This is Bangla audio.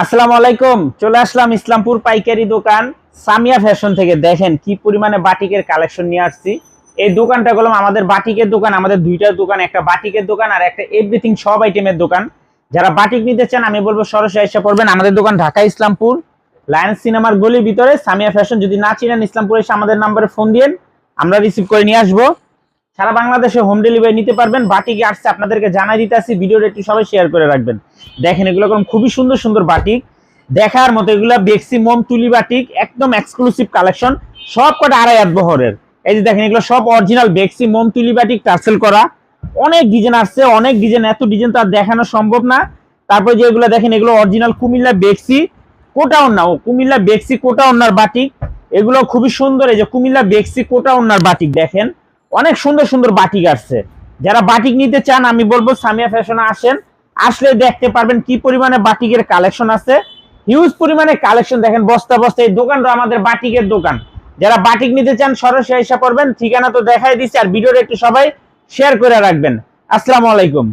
আসসালামু আলাইকুম। চলে আসলাম ইসলামপুর পাইকারি দোকান সামিয়া ফ্যাশন থেকে। দেখেন কি পরিমাণে বাটিকের কালেকশন নিয়ে আসছি। এই দোকানটা হলো আমাদের বাটিকের দোকান, আমাদের দুইটা দোকান, একটা বাটিকের দোকান আর একটা এভরিথিং সব আইটেমের দোকান। যারা বাটিক নিতে চান আমি বলবো সরাসরি এসে পড়বেন। আমাদের দোকান ঢাকা ইসলামপুর লায়ন্স সিনেমার গলির ভিতরে সামিয়া ফ্যাশন। যদি না চিনেন ইসলামপুরে এসে আমাদের নাম্বারে ফোন দিন, আমরা রিসিভ করে নিয়ে আসবো। সারা বাংলাদেশে হোম ডেলিভারি নিতে পারবেন। বাটিক আসছে আপনাদেরকে জানাই দিতে আসি, ভিডিওটা একটু সবাই শেয়ার করে রাখবেন। দেখেন এগুলো খুবই সুন্দর সুন্দর বাটিক, দেখার মতো। এগুলো বেক্সি মোম তুলি বাটিক, একদম এক্সক্লুসিভ কালেকশন, সব কটা 2.5 বহরের। এই যে দেখেন এগুলো সব অরিজিনাল বেক্সি মোম তুলি বাটিক, টার্সেল করা। অনেক ডিজাইন আসছে, অনেক ডিজাইন, এত ডিজাইন তো আর দেখানো সম্ভব না। তারপরে যে এগুলো দেখেন এগুলো অরিজিনাল কুমিল্লা বেক্সি কোটা ওন্না, কুমিল্লা বেক্সি কোটা ওন্নার বাটিক। এগুলো খুবই সুন্দর। এই যে কুমিল্লা বেক্সি কোটা ওন্নার বাটিক দেখেন, অনেক সুন্দর সুন্দর বাটিক আসছে। যারা বাটিক নিতে চান আমি বলবো সামিয়া ফ্যাশনে আসেন, আসলে দেখতে পারবেন কি পরিমাণে বাটিকের কালেকশন আছে। হিউজ পরিমাণে কালেকশন, দেখেন বস্তা বস্তা। এই দোকানটা আমাদের বাটিকের দোকান। যারা বাটিক নিতে চান সরাসরি এসে পড়বেন। ঠিকানা তো দেখাই দিচ্ছি, আর ভিডিওটা একটু সবাই শেয়ার করে রাখবেন। আসসালামু আলাইকুম।